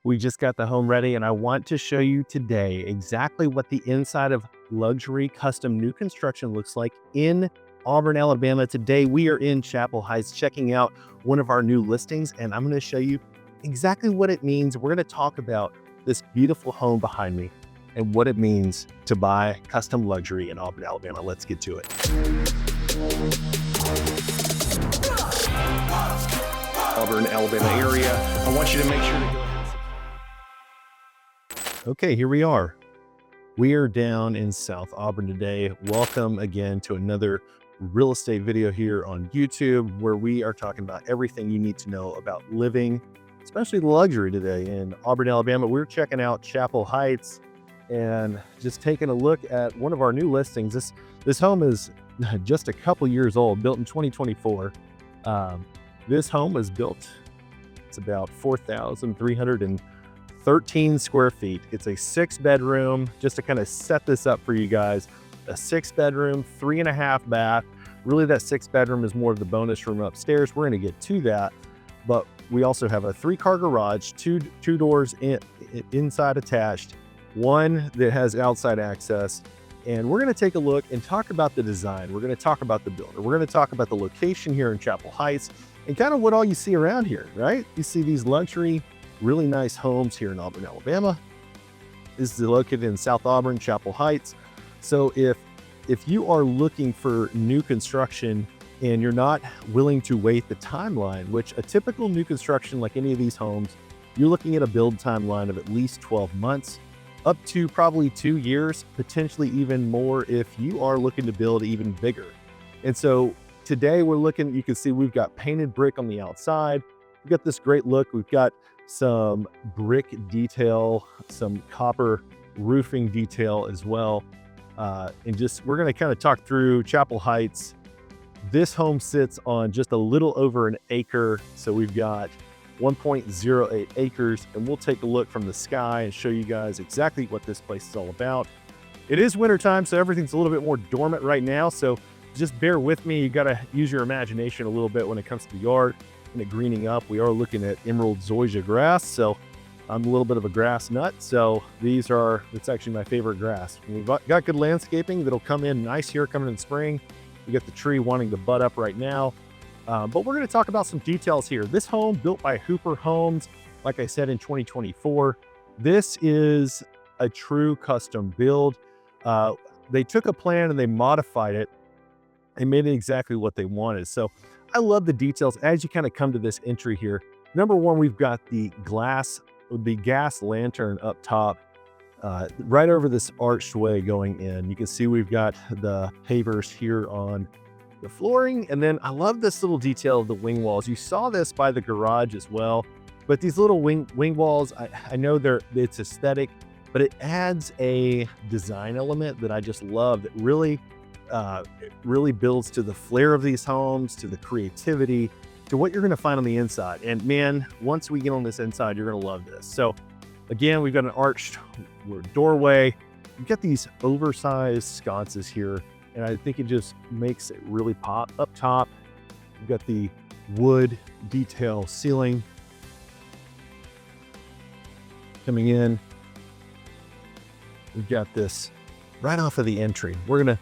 We just got the home ready, and I want to show you today exactly what the inside of luxury custom new construction looks like in Auburn, Alabama. Today, we are in Chapel Heights checking out one of our new listings, and I'm going to show you exactly what it means. We're going to talk about this beautiful home behind me and what it means to buy custom luxury in Auburn, Alabama. Let's get to it. Auburn, Alabama area. I want you to make sure to go ahead. Okay, here we are. We are down in South Auburn today. Welcome again to another real estate video here on YouTube, where we are talking about everything you need to know about living, especially luxury today in Auburn, Alabama. We're checking out Chapel Heights and just taking a look at one of our new listings. This home is just a couple years old, built in 2024. This home was built, it's about 4,313 square feet. It's a 6-bedroom, just to kind of set this up for you guys, a 6-bedroom, 3.5 bath. Really that 6-bedroom is more of the bonus room upstairs. We're gonna get to that, but we also have a 3-car garage, two doors inside attached, one that has outside access. And we're gonna take a look and talk about the design. We're gonna talk about the builder. We're gonna talk about the location here in Chapel Heights and kind of what all you see around here, right? You see these luxury, really nice homes here in Auburn, Alabama. This is located in South Auburn, Chapel Heights. So if you are looking for new construction and you're not willing to wait the timeline, which a typical new construction, like any of these homes, you're looking at a build timeline of at least 12 months, up to probably 2 years, potentially even more if you are looking to build even bigger. And so today we're looking, you can see we've got painted brick on the outside. We've got this great look. We've got some brick detail, some copper roofing detail as well. And we're gonna kind of talk through Chapel Heights. This home sits on just a little over an acre. So we've got 1.08 acres, and we'll take a look from the sky and show you guys exactly what this place is all about. It is wintertime, so everything's a little bit more dormant right now. So just bear with me. You gotta use your imagination a little bit when it comes to the yard and it greening up. We are looking at emerald zoysia grass. So I'm a little bit of a grass nut. So it's actually my favorite grass. We've got good landscaping that'll come in nice here coming in spring. We got the tree wanting to bud up right now. But we're gonna talk about some details here. This home built by Hooper Homes, like I said, in 2024. This is a true custom build. They took a plan and they modified it. They made it exactly what they wanted. So I love the details as you kind of come to this entry here. Number one, we've got the gas lantern up top, right over this archway going in. You can see we've got the pavers here on the flooring. And then I love this little detail of the wing walls. You saw this by the garage as well, but these little wing walls, I know it's aesthetic, but it adds a design element that I just love, that really builds to the flair of these homes, to the creativity, to what you're going to find on the inside. And man, once we get on this inside, you're going to love this. So again, we've got an arched doorway. We've got these oversized sconces here, and I think it just makes it really pop. Up top, we've got the wood detail ceiling coming in. We've got this right off of the entry. We're gonna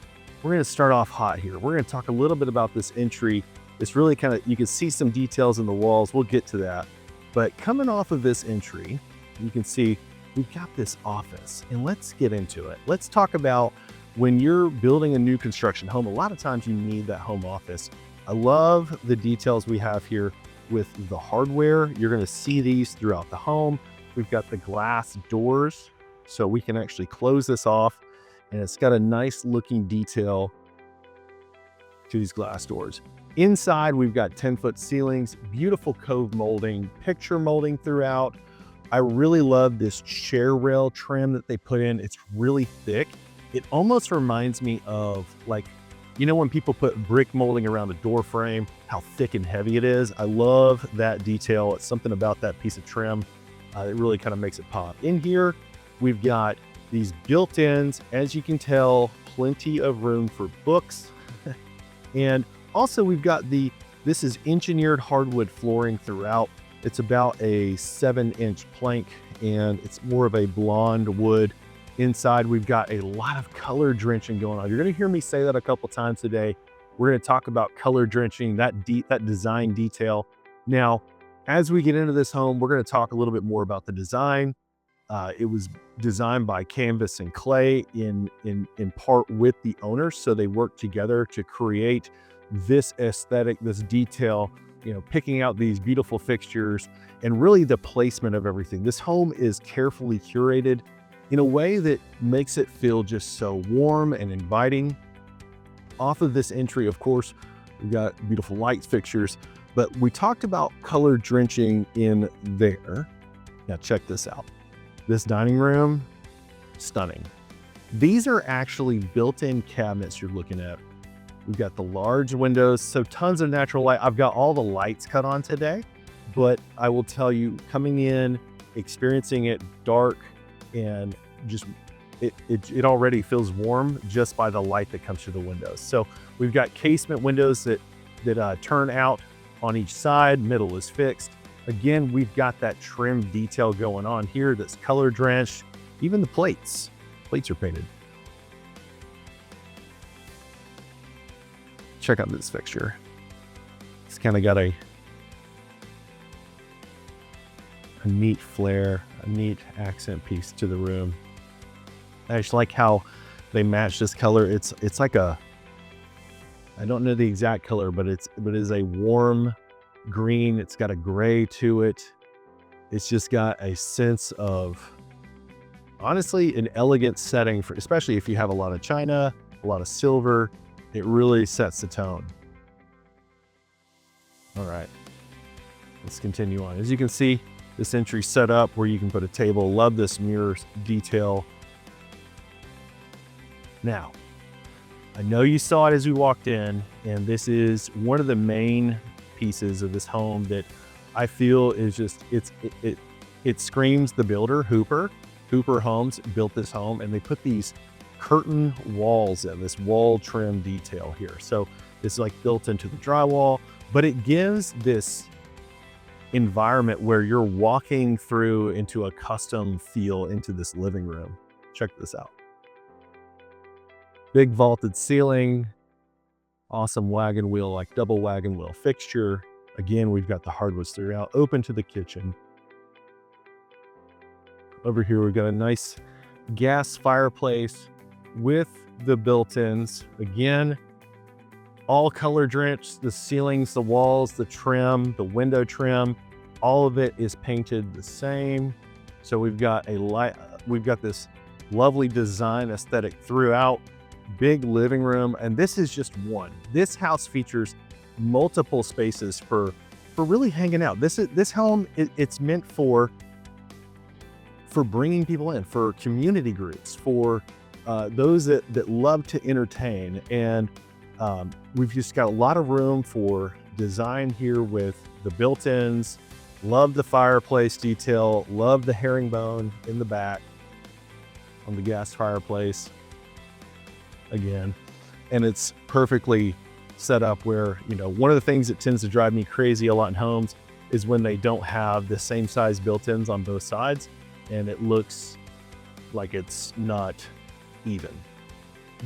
start off hot here. We're gonna talk a little bit about this entry. It's really kind of, you can see some details in the walls. We'll get to that. But coming off of this entry, you can see we've got this office, and let's get into it. Let's talk about when you're building a new construction home, a lot of times you need that home office. I love the details we have here with the hardware. You're gonna see these throughout the home. We've got the glass doors, so we can actually close this off, and it's got a nice looking detail to these glass doors. Inside, we've got 10-foot ceilings, beautiful cove molding, picture molding throughout. I really love this chair rail trim that they put in. It's really thick. It almost reminds me of, like, you know, when people put brick molding around a door frame, how thick and heavy it is. I love that detail. It's something about that piece of trim. It really kind of makes it pop. In here, we've got these built-ins, as you can tell, plenty of room for books. And also we've got this is engineered hardwood flooring throughout. It's about a 7-inch plank, and it's more of a blonde wood. Inside, we've got a lot of color drenching going on. You're gonna hear me say that a couple times today. We're gonna talk about color drenching, that design detail. Now, as we get into this home, we're gonna talk a little bit more about the design. It was designed by Canvas and Clay in part with the owners. So they worked together to create this aesthetic, this detail, picking out these beautiful fixtures and really the placement of everything. This home is carefully curated in a way that makes it feel just so warm and inviting. Off of this entry, of course, we've got beautiful light fixtures, but we talked about color drenching in there. Now check this out. This dining room, stunning. These are actually built-in cabinets you're looking at. We've got the large windows, so tons of natural light. I've got all the lights cut on today, but I will tell you, coming in, experiencing it dark, and just it already feels warm just by the light that comes through the windows. So we've got casement windows that turn out on each side. Middle is fixed. Again, we've got that trim detail going on here that's color drenched. Even the plates are painted. Check out this fixture. It's kind of got a neat flair, a neat accent piece to the room. I just like how they match this color. It's like I don't know the exact color, but it is a warm green. It's got a gray to it. It's just got a sense of, honestly, an elegant setting for, especially if you have a lot of china, a lot of silver. It really sets the tone. All right, let's continue on. As you can see, this entry set up where you can put a table. Love this mirror detail. Now, I know you saw it as we walked in, and this is one of the main pieces of this home that I feel is just, it screams the builder. Hooper Homes built this home, and they put these curtain walls in, this wall trim detail here. So it's like built into the drywall, but it gives this environment where you're walking through into a custom feel into this living room. Check this out. Big vaulted ceiling, awesome wagon wheel, like double wagon wheel fixture. Again, we've got the hardwoods throughout, open to the kitchen. Over here, we've got a nice gas fireplace with the built-ins. Again, all color drenched, the ceilings, the walls, the trim, the window trim, all of it is painted the same. So we've got this lovely design aesthetic throughout. Big living room, and this is just one. This house features multiple spaces for really hanging out. This home, it's meant for bringing people in, for community groups, for those that love to entertain. And we've just got a lot of room for design here with the built-ins. Love the fireplace detail, love the herringbone in the back on the gas fireplace again. And it's perfectly set up where, one of the things that tends to drive me crazy a lot in homes is when they don't have the same size built-ins on both sides, and it looks like it's not even.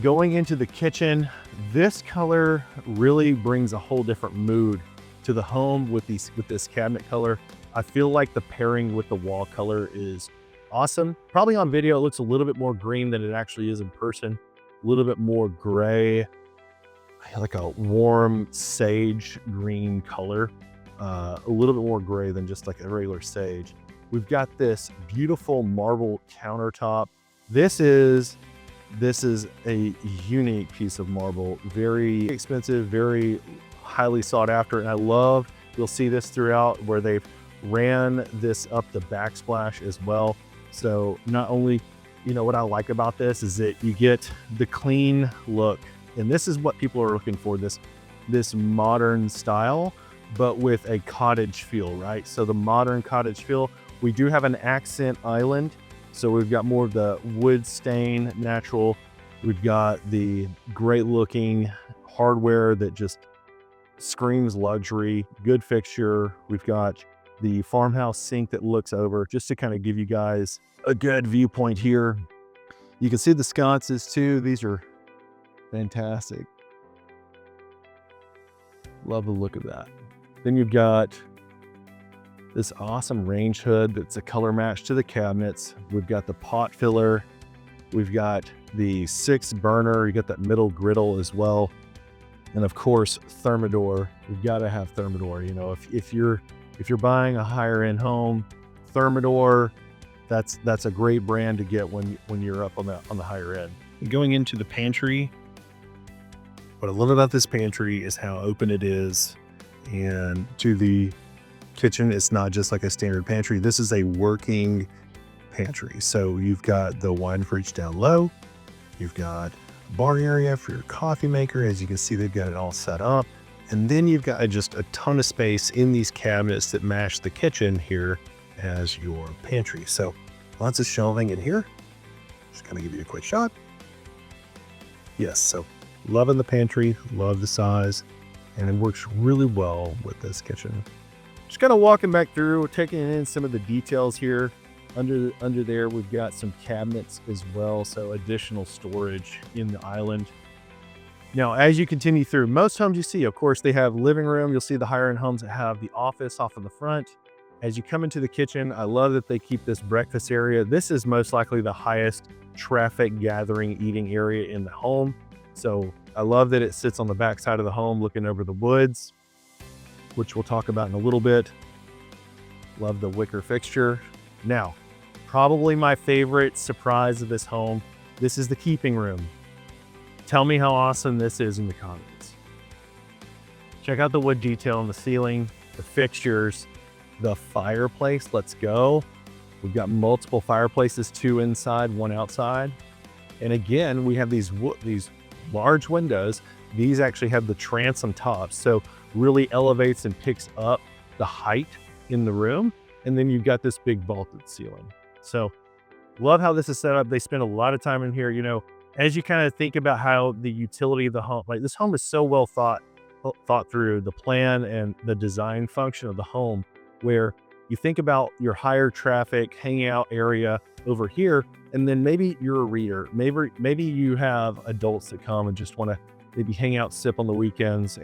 Going into the kitchen, this color really brings a whole different mood to the home with this cabinet color. I feel like the pairing with the wall color is awesome. Probably on video, it looks a little bit more green than it actually is in person. A little bit more gray, like a warm sage green color. A little bit more gray than just like a regular sage. We've got this beautiful marble countertop. This is a unique piece of marble, very expensive, very highly sought after. And I love, you'll see this throughout where they've ran this up the backsplash as well. So not only, what I like about this is that you get the clean look, and this is what people are looking for, this modern style, but with a cottage feel, right? So the modern cottage feel. We do have an accent island. So we've got more of the wood stain natural. We've got the great looking hardware that just screams luxury, good fixture. We've got the farmhouse sink that looks over, just to kind of give you guys a good viewpoint here. You can see the sconces too. These are fantastic. Love the look of that. Then you've got this awesome range hood that's a color match to the cabinets. We've got the pot filler. We've got the 6 burner. You got that middle griddle as well. And of course, Thermador. We've got to have Thermador. You know, if you're buying a higher end home, Thermador, that's a great brand to get when you're up on the higher end. Going into the pantry, what I love about this pantry is how open it is, and to the kitchen, it's not just like a standard pantry. This is a working pantry. So you've got the wine fridge down low. You've got a bar area for your coffee maker. As you can see, they've got it all set up. And then you've got just a ton of space in these cabinets that match the kitchen here as your pantry. So lots of shelving in here. Just kind of give you a quick shot. Yes, so loving the pantry, love the size, and it works really well with this kitchen. Just kind of walking back through, taking in some of the details here. Under there, we've got some cabinets as well, so additional storage in the island. Now, as you continue through, most homes you see, of course, they have living room. You'll see the higher end homes that have the office off in the front. As you come into the kitchen, I love that they keep this breakfast area. This is most likely the highest traffic gathering eating area in the home. So I love that it sits on the back side of the home looking over the woods, which we'll talk about in a little bit. Love the wicker fixture. Now, probably my favorite surprise of this home, this is the keeping room. Tell me how awesome this is in the comments. Check out the wood detail on the ceiling, the fixtures, the fireplace. Let's go. We've got multiple fireplaces, 2 inside, 1 outside. And again, we have these large windows. These actually have the transom tops, so really elevates and picks up the height in the room. And then you've got this big vaulted ceiling. So love how this is set up. They spend a lot of time in here. You know, as you kind of think about how the utility of the home, like this home is so well thought through, the plan and the design function of the home, where you think about your higher traffic hangout area over here, and then maybe you're a reader. Maybe you have adults that come and just want to maybe hang out, sip on the weekends,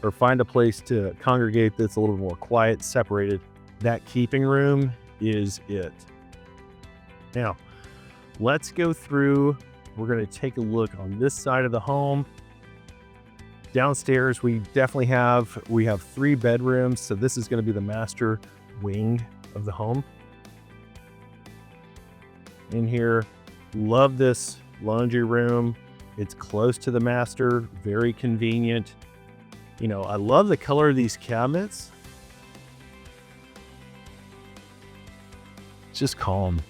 or find a place to congregate that's a little more quiet, separated. That keeping room is it. Now, let's go through. We're going to take a look on this side of the home. Downstairs, we have 3 bedrooms. So this is going to be the master wing of the home. In here, love this laundry room. It's close to the master, very convenient. You know, I love the color of these cabinets. It's just calm.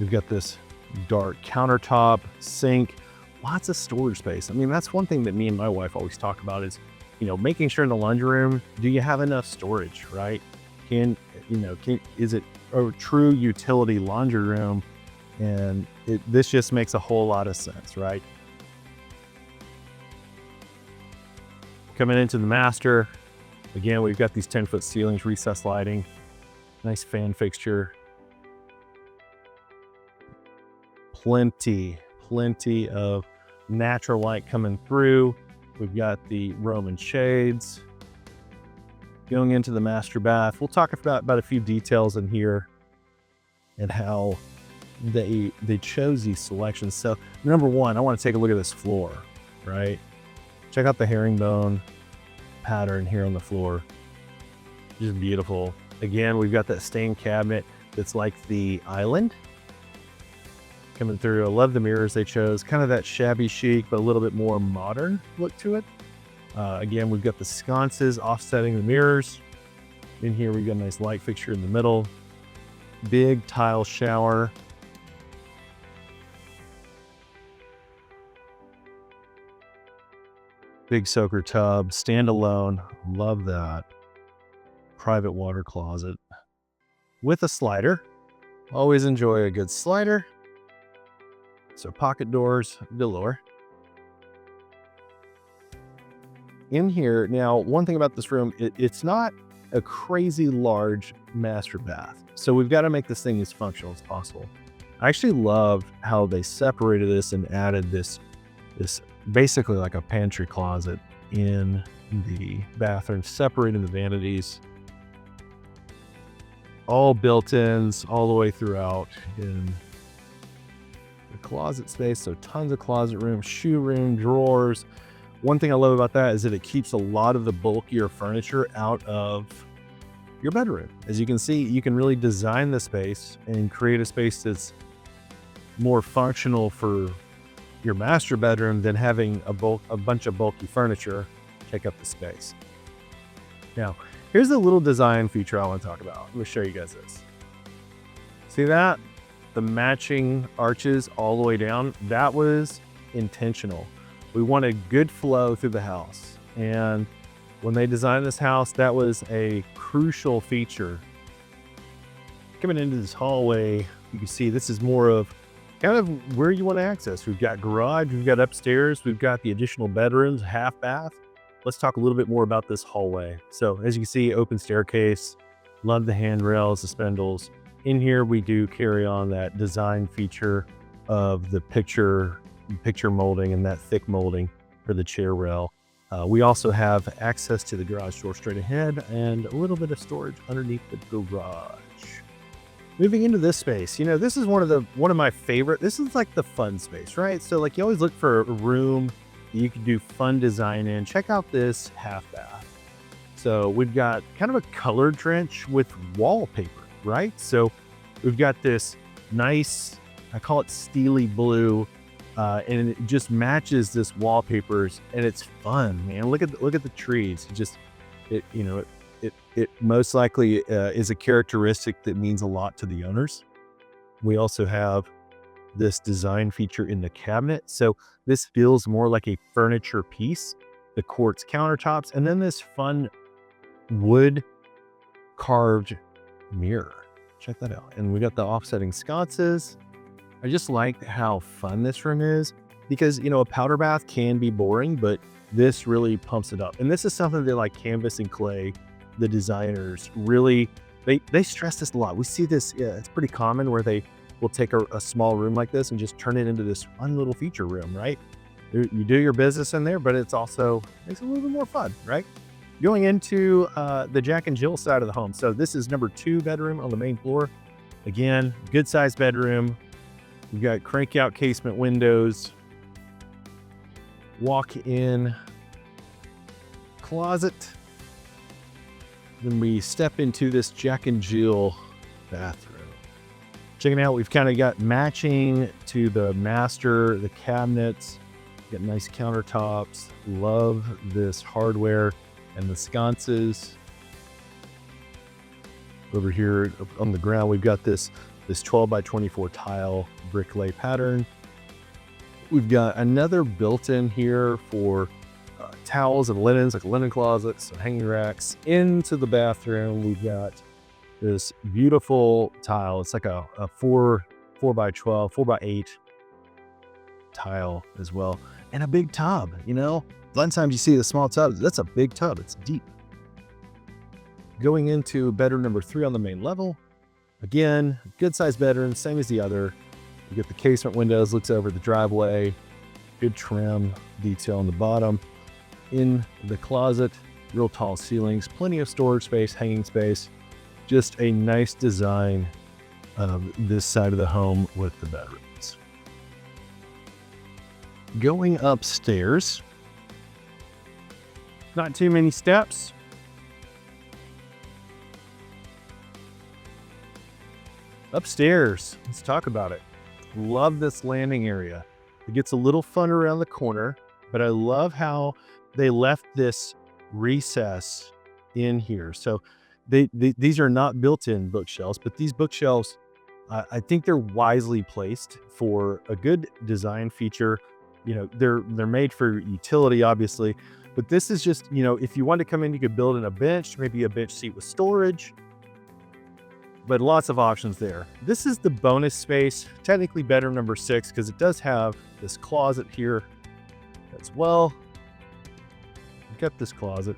We've got this dark countertop, sink, lots of storage space. I mean, that's one thing that me and my wife always talk about is, you know, making sure in the laundry room, do you have enough storage, right? Is it a true utility laundry room? And this just makes a whole lot of sense, right? Coming into the master, again, we've got these 10-foot ceilings, recessed lighting, nice fan fixture. Plenty of natural light coming through. We've got the Roman shades. Going into the master bath, we'll talk about a few details in here and how they chose these selections. So number one, I want to take a look at this floor, right? Check out the herringbone pattern here on the floor. Just beautiful. Again, we've got that stained cabinet that's like the island coming through. I love the mirrors they chose, kind of that shabby chic, but a little bit more modern look to it. Again, we've got the sconces offsetting the mirrors. In here, we've got a nice light fixture in the middle. Big tile shower. Big soaker tub, standalone. Love that. Private water closet with a slider. Always enjoy a good slider. So pocket doors galore. In here, now, one thing about this room, it's not a crazy large master bath. So we've got to make this thing as functional as possible. I actually love how they separated this and added this basically like a pantry closet in the bathroom, separating the vanities. All built-ins all the way throughout in the closet space. So tons of closet room, shoe room, drawers. One thing I love about that is that it keeps a lot of the bulkier furniture out of your bedroom. As you can see, you can really design the space and create a space that's more functional for your master bedroom than having a bunch of bulky furniture take up the space. Now, here's a little design feature I want to talk about. Let me show you guys this. See that? The matching arches all the way down. That was intentional. We wanted good flow through the house. And when they designed this house, that was a crucial feature. Coming into this hallway, you can see this is more of kind of where you want to access. We've got garage, we've got upstairs, we've got the additional bedrooms, half bath. Let's talk a little bit more about this hallway. So as you can see, open staircase, love the handrails, the spindles. In here, we do carry on that design feature of the picture molding and that thick molding for the chair rail. We also have access to the garage door straight ahead and a little bit of storage underneath the garage. Moving into this space, you know, this is one of my favorite. This is like the fun space, right? So like you always look for a room you can do fun design in. Check out this half bath. So we've got kind of a colored trench with wallpaper, right? So we've got this nice, I call it steely blue, and it just matches this wallpapers, and it's fun, man. Look at the trees. It most likely is a characteristic that means a lot to the owners. We also have this design feature in the cabinet. So this feels more like a furniture piece, the quartz countertops, and then this fun wood carved mirror. Check that out. And we got the offsetting sconces. I just like how fun this room is because, you know, a powder bath can be boring, but this really pumps it up. And this is something that like Canvas and Clay, the designers really, they stress this a lot. We see this, it's pretty common where they will take a small room like this and just turn it into this fun little feature room, right? You do your business in there, but it's also makes it a little bit more fun, right? Going into the Jack and Jill side of the home. So this is number 2 bedroom on the main floor. Again, good sized bedroom. We've got crank out casement windows, walk-in closet. Then we step into this Jack and Jill bathroom. Checking out, we've kind of got matching to the master, the cabinets, got nice countertops. Love this hardware and the sconces. Over here on the ground, we've got this 12 by 24 tile brick lay pattern. We've got another built-in here for towels and linens, like linen closets and hanging racks. Into the bathroom, we've got this beautiful tile. It's like a 4 by 12, 4 by 8 tile as well. And a big tub, you know? A lot of times you see the small tub, that's a big tub, it's deep. Going into bedroom number 3 on the main level. Again, good sized bedroom, same as the other. You get the casement windows, looks over the driveway, good trim detail on the bottom. In the closet, real tall ceilings, plenty of storage space, hanging space. Just a nice design of this side of the home with the bedrooms. Going upstairs, not too many steps. Upstairs, let's talk about it. Love this landing area. It gets a little fun around the corner, but I love how they left this recess in here. So these are not built-in bookshelves, but these bookshelves, I think they're wisely placed for a good design feature. You know, they're made for utility, obviously, but this is just, you know, if you want to come in, you could build in a bench, maybe a bench seat with storage, but lots of options there. This is the bonus space, technically bedroom number 6, because it does have this closet here as well. We've got this closet.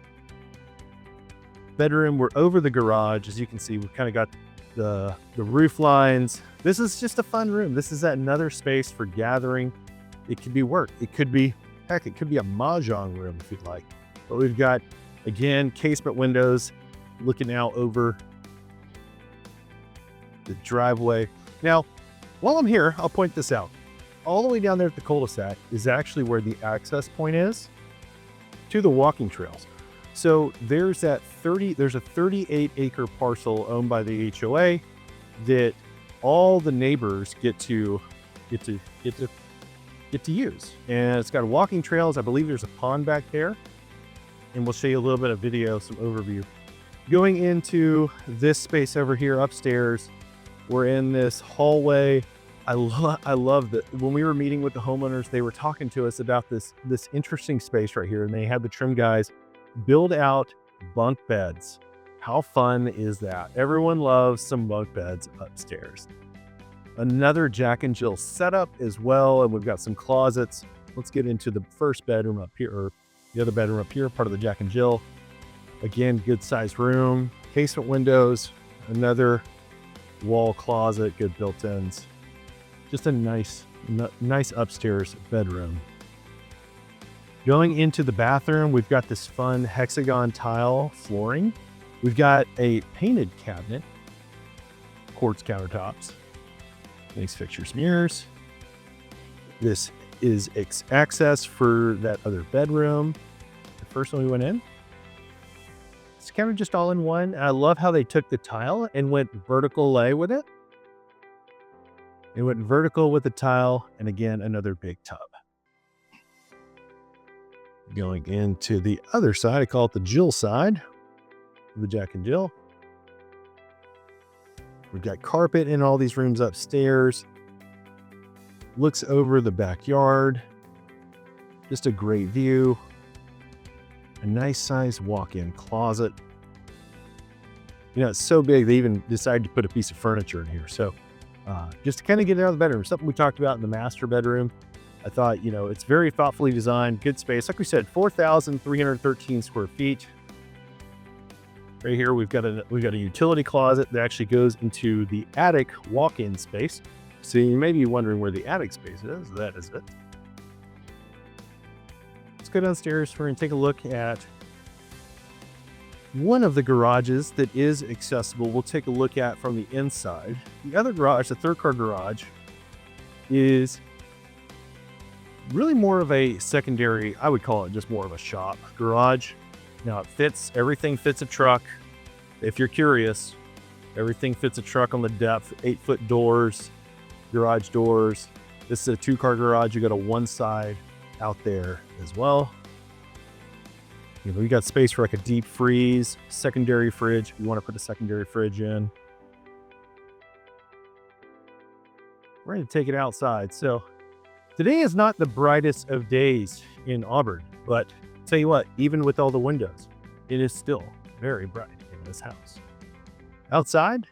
bedroom. We're over the garage. As you can see, we've kind of got the roof lines. This is just a fun room. This is another space for gathering. It could be work. It could be, heck, it could be a mahjong room if you'd like. But we've got, again, casement windows looking out over the driveway. Now, while I'm here, I'll point this out. All the way down there at the cul-de-sac is actually where the access point is to the walking trails. So there's a 38 acre parcel owned by the HOA that all the neighbors get to use. And it's got walking trails. I believe there's a pond back there. And we'll show you a little bit of video, some overview. Going into this space over here upstairs, we're in this hallway. I love that when we were meeting with the homeowners, they were talking to us about this interesting space right here. And they had the trim guys build out bunk beds. How fun is that? Everyone loves some bunk beds upstairs. Another Jack and Jill setup as well. And we've got some closets. Let's get into the first bedroom up here, or the other bedroom up here, part of the Jack and Jill. Again, good sized room, casement windows, another wall closet, good built-ins. Just a nice upstairs bedroom. Going into the bathroom, we've got this fun hexagon tile flooring. We've got a painted cabinet, quartz countertops, nice fixtures, mirrors. This is access for that other bedroom. The first one we went in. It's kind of just all in one. I love how they took the tile and went vertical lay with it. It went vertical with the tile, and again, another big tub. Going into the other side, I call it the Jill side, the Jack and Jill. We've got carpet in all these rooms upstairs. Looks over the backyard. Just a great view. A nice sized walk-in closet. You know, it's so big, they even decided to put a piece of furniture in here. So just to kind of get it out of the bedroom, something we talked about in the master bedroom. I thought, you know, it's very thoughtfully designed, good space. Like we said, 4,313 square feet. Right here, we've got a utility closet that actually goes into the attic walk-in space. So you may be wondering where the attic space is. That is it. Let's go downstairs. We're going to take a look at one of the garages that is accessible. We'll take a look at from the inside. The other garage, the third car garage, is really more of a secondary, I would call it just more of a shop garage. Now it fits, everything fits a truck. If you're curious, everything fits a truck on the depth, 8-foot doors, garage doors. This is a 2-car garage. You got a one side out there as well. You know, you got space for like a deep freeze, secondary fridge. If you want to put a secondary fridge in. We're going to take it outside. So today is not the brightest of days in Auburn, but tell you what, even with all the windows, it is still very bright in this house. Outside,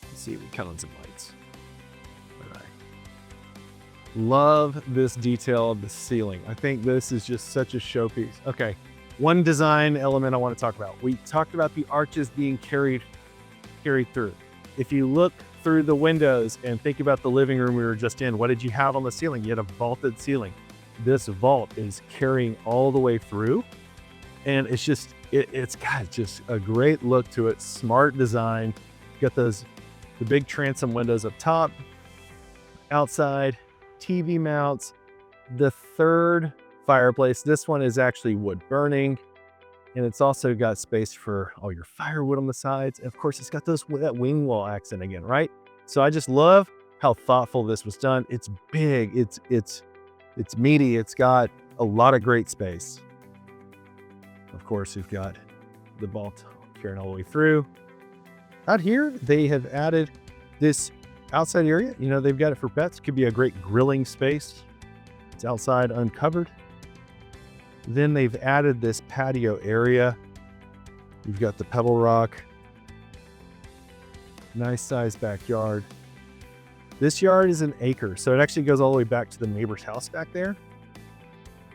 let's see, we count on some lights. Love this detail of the ceiling. I think this is just such a showpiece. Okay, one design element I want to talk about. We talked about the arches being carried through. If you look through the windows and think about the living room we were just in, what did you have on the ceiling? You had a vaulted ceiling. This vault is carrying all the way through, and it's just, it's got just a great look to it. Smart design. You got the big transom windows up top, outside. TV mounts, the third fireplace. This one is actually wood burning, and it's also got space for all your firewood on the sides. And of course, it's got that wing wall accent again, right? So I just love how thoughtful this was done. It's big, it's meaty, it's got a lot of great space. Of course, you've got the vault carrying all the way through. Out here, they have added this outside area. You know, they've got it for pets. It could be a great grilling space. It's outside uncovered. Then they've added this patio area. You've got the pebble rock. Nice sized backyard. This yard is an acre, so it actually goes all the way back to the neighbor's house back there.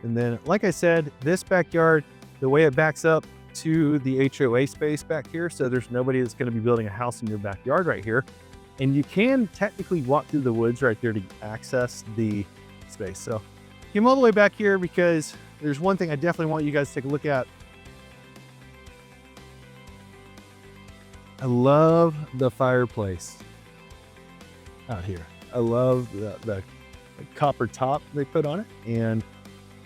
And then, like I said, this backyard, the way it backs up, to the HOA space back here. So there's nobody that's going to be building a house in your backyard right here. And you can technically walk through the woods right there to access the space. So came all the way back here because there's one thing I definitely want you guys to take a look at. I love the fireplace out here. I love the copper top they put on it, and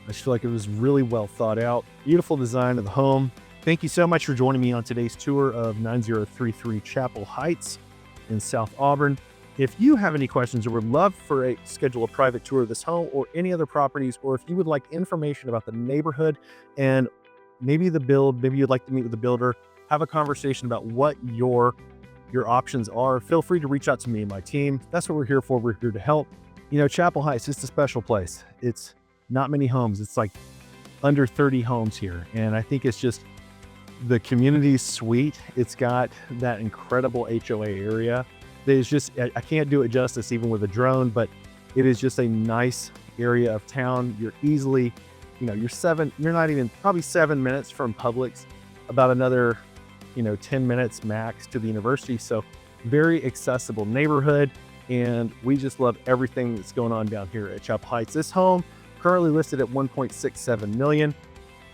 I just feel like it was really well thought out. Beautiful design of the home. Thank you so much for joining me on today's tour of 9033 Chapel Heights in South Auburn. If you have any questions or would love for schedule a private tour of this home or any other properties, or if you would like information about the neighborhood and maybe the build, maybe you'd like to meet with the builder, have a conversation about what your options are, feel free to reach out to me and my team. That's what we're here for. We're here to help. You know, Chapel Heights, it's a special place. It's not many homes. It's like under 30 homes here. And I think it's just, the community's sweet. It's got that incredible HOA area. There's just, I can't do it justice even with a drone, but it is just a nice area of town. You're easily, you know, you're not even, probably 7 minutes from Publix, about another, 10 minutes max to the university. So very accessible neighborhood. And we just love everything that's going on down here at Chapel Heights. This home currently listed at 1.67 million.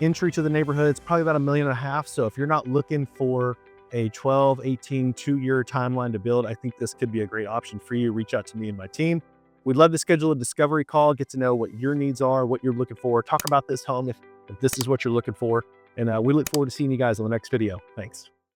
Entry to the neighborhood, it's probably about $1.5 million. So if you're not looking for a 12, 18, 2-year timeline to build, I think this could be a great option for you. Reach out to me and my team. We'd love to schedule a discovery call, get to know what your needs are, what you're looking for, talk about this home if this is what you're looking for. And we look forward to seeing you guys on the next video. Thanks.